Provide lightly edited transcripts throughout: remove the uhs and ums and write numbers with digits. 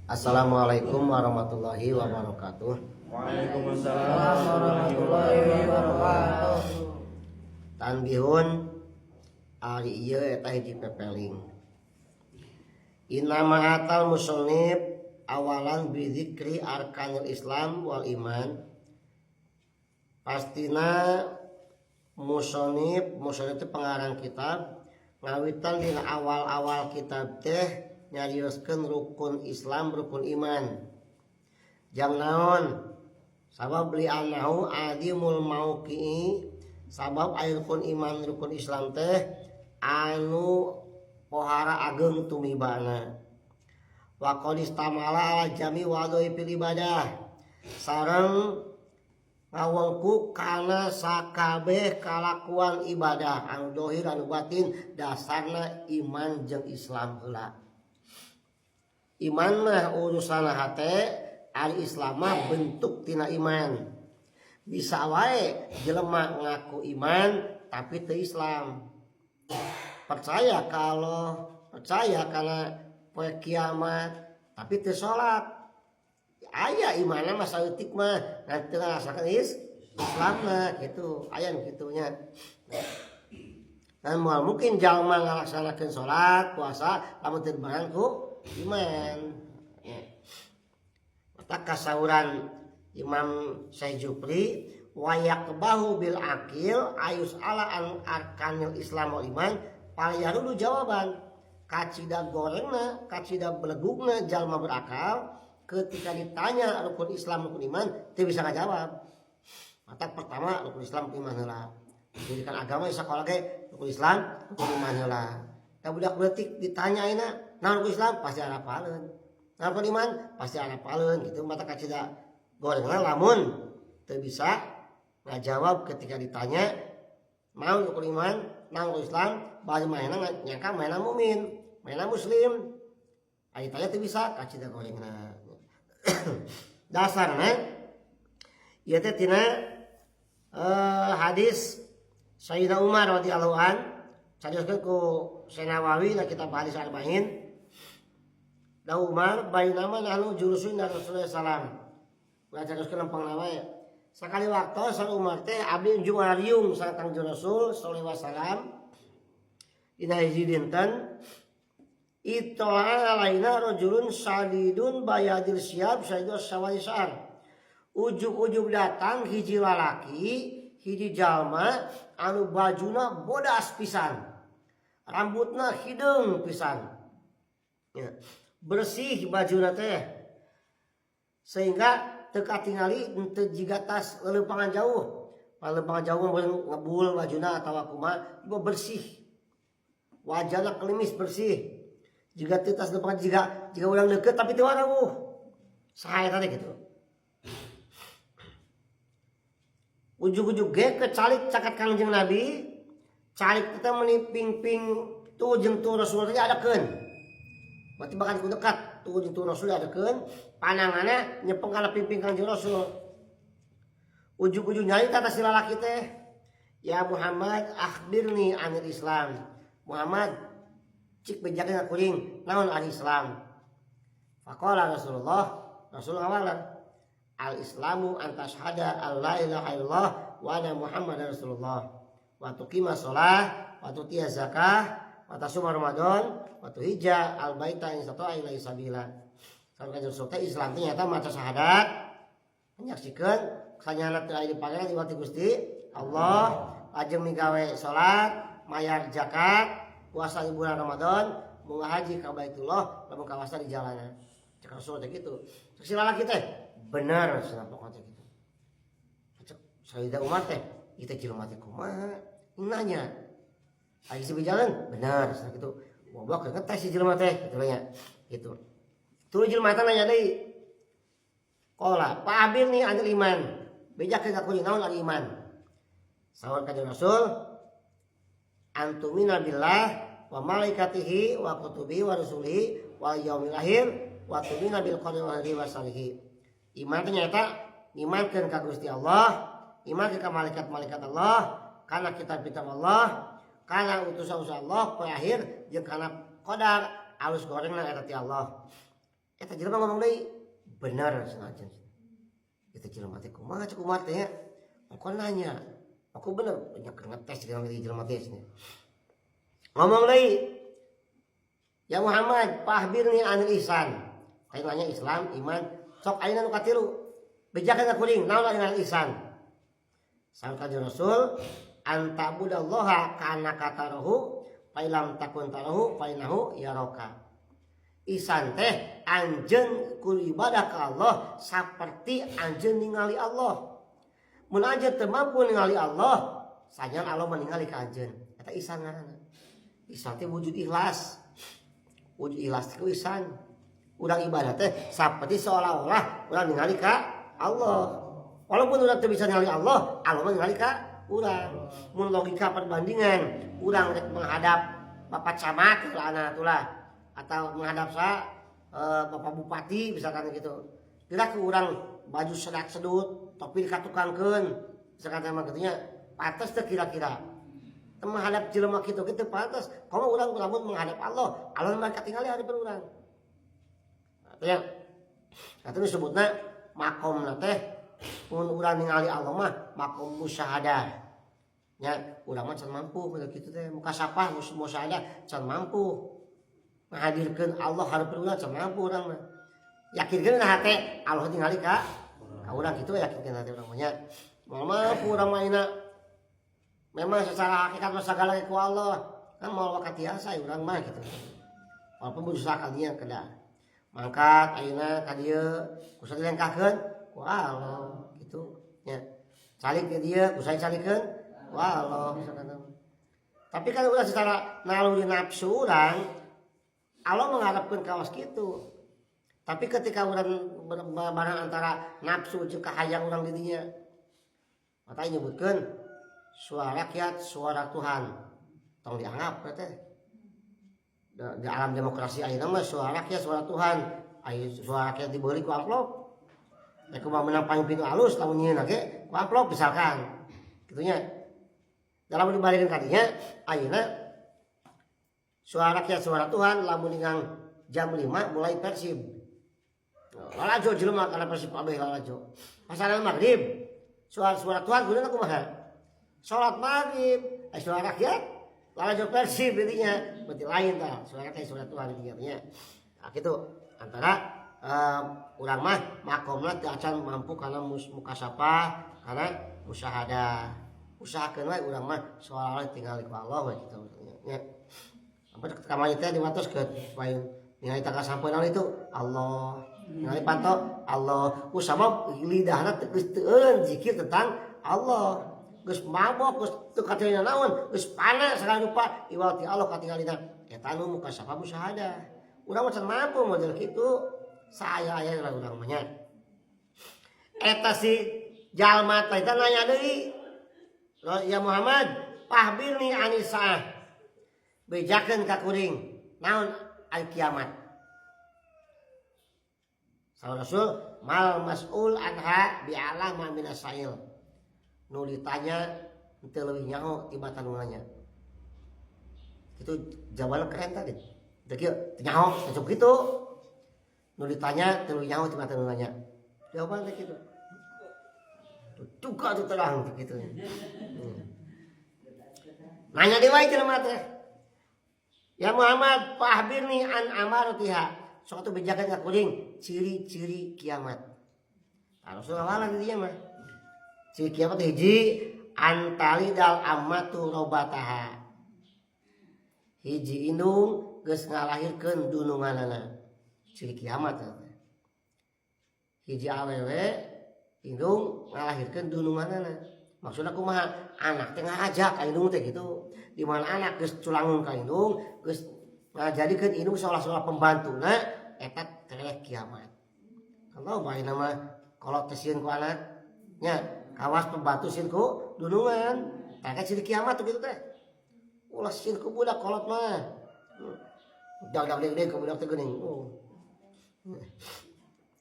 Assalamualaikum warahmatullahi wabarakatuh. Waalaikumsalam warahmatullahi wabarakatuh. Tanbihun ari ieu eta hiji pepeling. Inna ma'atal musannif awalan bidzikri arkanil Islam wal iman. Pastina musannif itu pengarang kitab ngawitan dina awal-awal kitab teh nyarioskeun rukun Islam rukun iman. Jang naon? Sabab li anahu adimul mauqi'i, sabab aya rukun iman rukun Islam teh anu pohara ageng tumibana. Wa qad istamala ala jami wadhaifil ibadah, sareng ngawengku kana sakabeh kalakuan ibadah anu dohir anu batin dasarna iman jeung Islam heula. Iman mah urusan hate, ari Islam mah bentuk tina iman. Bisa wae jelema ngaku iman tapi teu Islam. Percaya kana poe kiamat tapi teu salat. Aya imanna mah saeutik mah ngan teu ngarasakeun Islam mah kitu, aya nu kitunya. Dan mungkin jalma ngalaksanakeun salat, puasa lamun teu barang ku iman. Mata kasauran Imam Syajupri wayak bahu bil akil ayus ala an arkanil Islam wal iman palyarudu jawaban kacida gorengna kacida belegugna jalma berakal ketika ditanya rukun Islam rukun iman teu bisa ngajawab. Mata pertama rukun Islam rukun iman heula. Pendidikan agama sakola ge rukun Islam rukun iman heula. Da budak leutik ditanya ayeuna naon rukun Islam pasti arapaleun. Naon rukun iman pasti arapaleun gitu. Mata kacida gorengna lamun teu bisa ngajawab ketika ditanya naon rukun iman naon rukun Islam bari manehna nyangka manehna mukmin, manehna muslim. Ari tanya teu bisa kacida gorengna. Dasarna ieu teh tina hadis Sayyidina Umar radhiyallahu an carioskeun ku Senawawi na kitab hadis arba'in. Da Umar bainama nahnu julusun na Rasulullah sallam. Ulah carioskeun lempang nama ya. Sakali waktu sang Umar teh abdi juariung sareng Kangjeng Rasul sallallahu alaihi wasallam. Dina hiji dinten itola laina rajulun sadidun bayadil siap sayyidu sawaisar. Ujug-ujug datang hiji lalaki, hiji jalma anu bajuna bodas pisan. Rambutna hideung pisan. Ya. Bersih bajuna teh. Sehingga teu katingali teu jiga tas leuleumpangan jauh. Leuleumpangan jauh mah ngebul bajuna atawa kumaha, bersih. Wajahna klimis bersih. Jika tas depan jika urang deket tapi teu warawuh. Saha eta teh kitu. Ujug-ujug ge kecalik cakat Kangjeng Nabi, calik kita meniping-ping tu jeung tu Rasul teh adakeun. Berarti bakal ku dekat tu jeung tu Rasul adakeun, pandanganna nyepeng kana pingping Kangjeng Rasul. Ujug-ujug nyarita ta si lalaki teh, "Ya Muhammad, akhbirni anil Islam." Muhammad cik bejakeun kuring naon ari Islam. Faqala Rasulullah, Rasul ngawalan, al-Islamu antashhada alla ilaha illallah wa anna Muhammadar Rasulullah wa tuqima shalah wa tuti zakah wa tasuma Ramadan wa tuhijja al-baita in sata'a ilaihi sabila. Sampai Rasul teh Islam teh nyata maca syahadat menyaksikeun sanyana teu aya di pangeran liwat Gusti Allah, lajeng migawe salat, mayar zakat, puasa di bulan Ramadan, mau haji ka Baitullah, lamun kawasa di jalanan. Cek Rasul teh kitu. Cek si lalaki teh benar cenah pokona teh kitu. Cek Sayyidina Umar teh, ieu teh jelema teh kumaha? Nanya. Aya si jalan benar cenah kitu. Goblok ngetes si jelema teh kitu nya. Kitu. Tu jelema teh nanya deui. Qala, "Pa abirni anil iman." Bejakeun ka kuring naon ari iman? Saur Kanjeng Rasul, "Antumina billah wa malaikatihi wa kutubihi wa rusulihi wa yaumil akhir wa tumina bil qadari wa salihi." Iman ternyata imankeun ka Gusti Allah, iman ka malaikat-malaikat Allah, kana kitab-kitab Allah, kana utusan Allah poe akhir jeung kana qadar alus gorengna eta ti Allah. Eta jelema ngomong deui bener senajan. Eta jelema teh kumaha cek Umar teh nya. Aku nanya, aku bener banyak ngetes jelema teh. Ngomong deui, ya Muhammad, fahbirni anil ihsan. Aing nanya Islam, iman, sok ayeuna nu katilu. Bejakeun kuring, naon anu ihsan? Sang kanjeng Rasul, antabudallaha ka'annaka tarahu, fa lam takun tarahu fa innahu yaraka. Ihsan teh anjeun kudu ibadah ka Allah saperti anjeun ningali Allah. Mun anjeun teu mampu ningali Allah, sajan Allah meningali ka anjeun. Eta ihsan ngaranna. Ihsan teh wujud ikhlas. Wujud ikhlas teh ihsan. Urang ibadah teh saperti seolah-olah urang ningali ka Allah. Walaupun urang teu bisa ningali Allah, Allah mah ningali ka urang. Mun logika perbandingan, urang rek menghadap Bapak Camat tulah atau menghadap Bapak Bupati misalkan gitu. Kira ke urang baju sedak sedut, topi dikatukangkeun, misalkan mah kitu nya, pantes teu kira-kira. Menghadap jelema kitu pantes. Komo urang lamun menghadap Allah, Allah mah katingali hadapan urang. Ya. Atuh disebutna makomna teh mun urang ningali Allah mah makom musyahadah. Nya urang mah can mampu bener kitu teh muka sapah musyahadah can mampu. Menghadirkeun Allah harapan urang can mampu urang mah. Yakinkeun hate Allah ningali ka urang kitu yakinkeun hate urang mah nya. Moal mampu urang mah ayeuna memang secara hakikat mah sagala ku Allah. Kan moal wakatiasa urang mah kitu. Walaupun berusaha kalian kedah. Mangkat ayeuna ka dieu kusa dilengkahkeun ku Allah gitu nya. Calik ke dieu kusa calikeun ku Allah misalkan. Tapi kan ulah secara naluri nafsu urang Allah mengharapkan kawas gitu. Tapi ketika urang barang antara nafsu jeung kahayang urang di dinya mata nyebutkeun suara rakyat suara Tuhan. Tong dianggap teh. Di alam demokrasi ayeuna mah suara rakyat suara Tuhan. Aya suara rakyat dibeli ku amplop. Nek kumaha menang pangpinu alus lamun nyieun ge ku amplop misalkan. Kitu nya. Dalam dibalikin ka dinya ayeuna suara rakyat suara Tuhan lamun ningang jam 5 mulai Persib. Lalajo jelema kana Persib kabeh lalajo. Pasana maghrib suara Tuhan guna kumaha? Salat maghrib, suara rakyat lalajo Persib intinya berarti lain tah suara teh suara Tuhan intinya. Nah kitu antara urang mah makomna teu acan mampu kana mukasafah kana musyahadah. Usahakeun we urang mah soal tinggal ku Allah we kitu nya. Sampai ketika mah teh diwatoskeun supaya ningali tangka sampeuna itu Allah. Ningali panto Allah. Ku sabab lidahna teu geus teu zikir tentang Allah. Geus mabok geus teu katingali naon, geus pana sagala rupa iwal ti Allah katingalina. Eta nu mukasafah musyahadah. Urang mah can mampu model kitu. Saya urang mah nya. Eta si jalma teh nanya deui. Ya Muhammad, fahbirni anisah. Bejakeun ka kuring naon al kiamat. Saur Rasul mal mas'ul anha bi'alama minasail. Nu ditanya teu leuwih nyaho tibatan nanya. Itu jawaban keren tadi. Teu kieu nyaho cukup kitu. Nu ditanya teu leuwih nyaho tibatan nanya. Jawaban teh kitu. Juga tuh terang begitu. Nanya deui wae jelema teh. Ya Muhammad, fahbirni an amaratiha. Sok atuh bejakeun ka kuring ciri-ciri kiamat. Rasul ngawalan di dieu mah. Ciri kiamat hiji antalidal ammatu robataha. Hiji indung geus ngalahirkeun dununganana. Ciri kiamat teh. Hiji awewe indung ngalahirkeun dununganana. Maksudna kumaha? Anak teh ngajak ka indung teh gitu. Di mana anak geus culangun ka indung, geus ngajadikeun indung seolah-olah pembantuna eta teh kiamat. Kalau bae nama kolot teh sieun ku anak nya kawas pembantu sieun ku dunungan. Tah ciri kiamat tuh gitu teh. Ulah sieun ku budak kolot mah. Dag-dag deui ku budak teh geuning.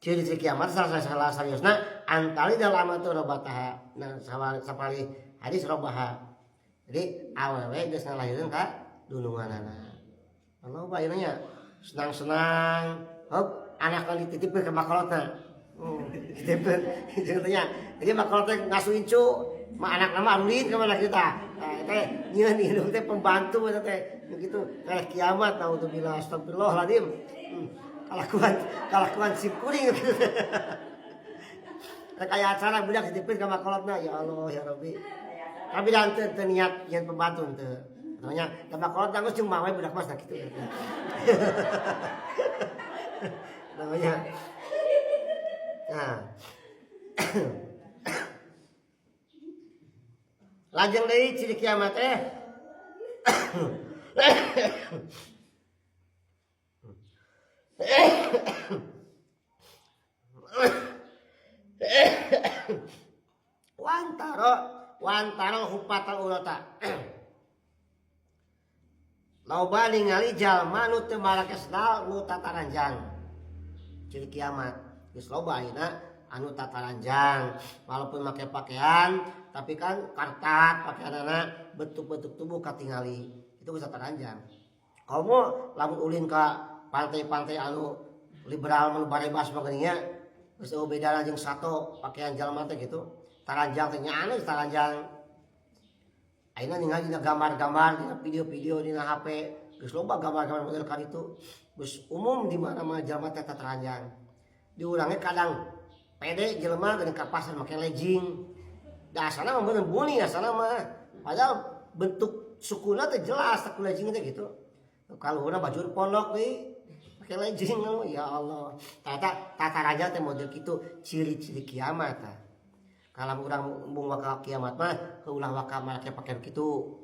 Ciri-ciri kiamat salah seriusna antali dalam amatu robataha. Nah sapali hadis robaha. Jadi awewe geus ngalahirkeun ka dununganana. Allah bae nya senang-senang, heup anak kan dititipin ke makolotna. Dititipin contohnya. Jadi makolotna ngasuhin cu, anak nama arulin ke mana kita. Nah, teh nyeun hidup teh pembantu eta teh. Begitu kayak kiamat naudzubillah astagfirullahaladzim. Kalakuan si kuring gitu. Kayak acara budak dititipin ke makolotna, ya Allah ya Rabbi. Tapi dan teu niat yen pembantu teu. Namanya ke makolotna geus jeung mawe budak mas kitu. Namanya. Nah. Lajeng deui ciri kiamat wantaro hupatan ulata. Loba ningali jalma nu teu malakesnal nu tataranjang. Ciri kiamat geus loba ayeuna anu tataranjang, walaupun make pakaian tapi kan kartat pakaianana bentuk-bentuk tubuh katingali. Itu geus tataranjang. Kamu lamun ulin ka pantai-pantai anu liberal anu barebas bageunya geus beda jeung sato pakaian jalma teh gitu. Taranjang teh nyaana taranjang. Ayeuna ningali dina gambar-gambar, dina video-video dina HP, geus loba gambar-gambar model ka ditu. Geus umum di mana-mana jalma teh taranjang. Diurangnya kadang pede jelema geuning ka pasar make legging. Dasarna mah bener buni asana mah. Padahal bentuk sukuna teh jelas tak legging teh gitu. Kaluhurna baju pondok deui make legging ya Allah. Tataranjang teh model kitu ciri-ciri kiamat tah. Kalau urang embung waka kiamat mah keulah waka make pakaian kitu.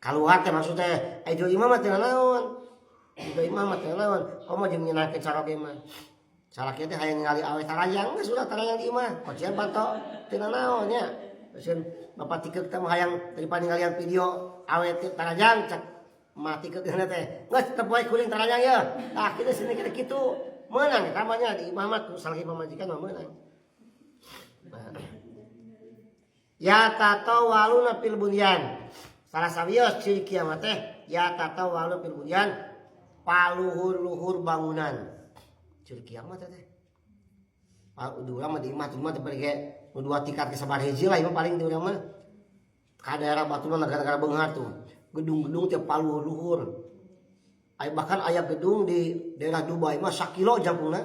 Kaluhar teh maksudnya aya imam mah teh naon. Ieu imam mah teh naon. Komo jeung nyeunahkeun saroge mah. Salaki teh hayang ningali awe taranjang geus ulah taranjang di imah. Kocian panto teu naon nya. Geus bapak tikeuk teh mah hayang daripada ningalian video awe taranjang cek mati keuk teh. Geus teu poe kuring taranjang ye. Tah kitu sini kitu meunang eta mah nya di imah mah salaki pamajikan mah meunang. Ya tatawaluna fil bunyan. Salah sawios ciri kiamat teh ya tatawalu fil bunyan paluhur-luhur bangunan. Ciri kiamat teh. Di urang mah di imah cuma teh pergi nu dua tingkat ke sabar hiji lah imah paling di urang mah. Ka daerah Batuna negara-negara beunghar tuh. Gedung-gedung teh paluhur-luhur. Bahkan aya gedung di daerah Dubai mah 1 kilo jangkungna.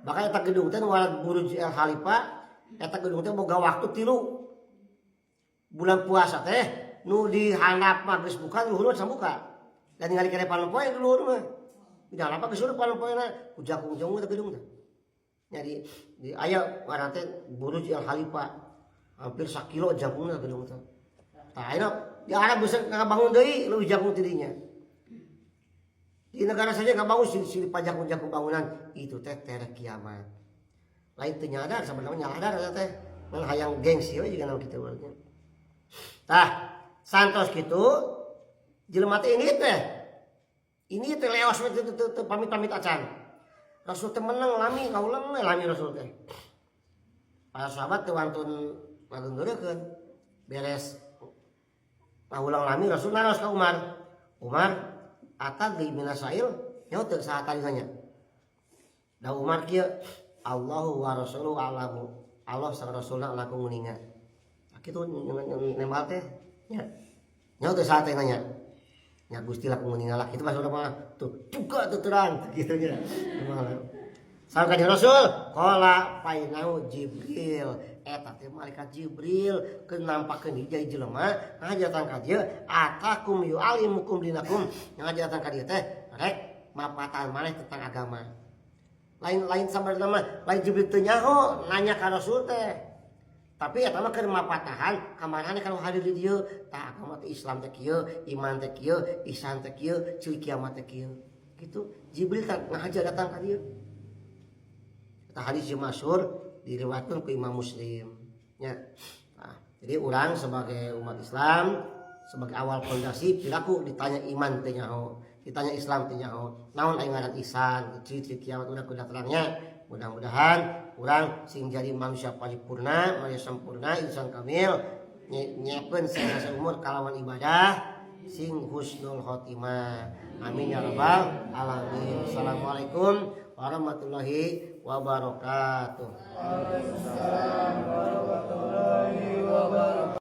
Bahkan eta gedung teh ngaran Burj Al Khalifa. Eta gedung teh boga waktu 3 bulan puasa teh nu di handap mah geus buka luhur mah sambuka. Dan ningali kene panopoe di luhur mah. Di dalam apa geus panopoena ku jangkung-jangkung teh gedung teh. Jadi di aya ngaran teh Burj Al Khalifa. Hampir 1 kilo jangkungna gedung teh. Tah ayeuna di Arab bisa ngabangun deui leuwih jangkung tidinya. Di negara saja ngabangun silih pajak-jangkung bangunan itu teh tere kiamat. Lain teu nyadar sebenarnya nyadar eta teh mun hayang gengsi we juga kitu urang. Tah santos kitu jelema teh ini teh leos we teu pamit-pamit acan. Rasul teh menang lami kaulang lami Rasul teh. Para sahabat teh wantun ngageungeurekeun beres paulang lami Rasul naros ka Umar. Umar ata geus minasail nyaho teu saha tadi nanya. Da Umar kieu Allahu wa rasuluhu alamu. Allah sang rasulna laku nguninga. Kitu nembal teh nya. Nya teh saat teh nanya. Nya Gusti laku nguninga lah kitu maksudna mah tuh buka teu terang kitu nya. Sang kanjeng Rasul qala painau Jibril eta teh malaikat Jibril keun nampakeun hiji jelema ngajatan ka dieu atakum yu'alimukum dinakum ngajatan ka dieu teh rek mapatan maneh tentang agama. Lain sambar nama lain Jibril teu nyaho nanya ka Rasul teh. Tapi eta mah keur mapatahan kamarane kalau hadir di dieu tah agama teh Islam teh kieu, iman teh kieu, ihsan teh kieu, ciri kiamat teh kieu. Kitu Jibril teh ngahaja datang ka dieu. Eta hadis masyhur diriwayatkeun ku Imam Muslim nya. Nah, jadi urang sebagai umat Islam sebagai awal fondasi perilaku ditanya iman teh nyaho. Ditanya Islam teh nyaho. Naon aya ngaran ihsan, ciri-ciri kiamat udah kuda terangnya. Mudah-mudahan urang sing jadi manusia paripurna, manusia sempurna, insan kamil, nyiapkeun sasa umur kalawan ibadah sing husnul khotimah. Amin ya rabbal alamin. Assalamualaikum warahmatullahi wabarakatuh.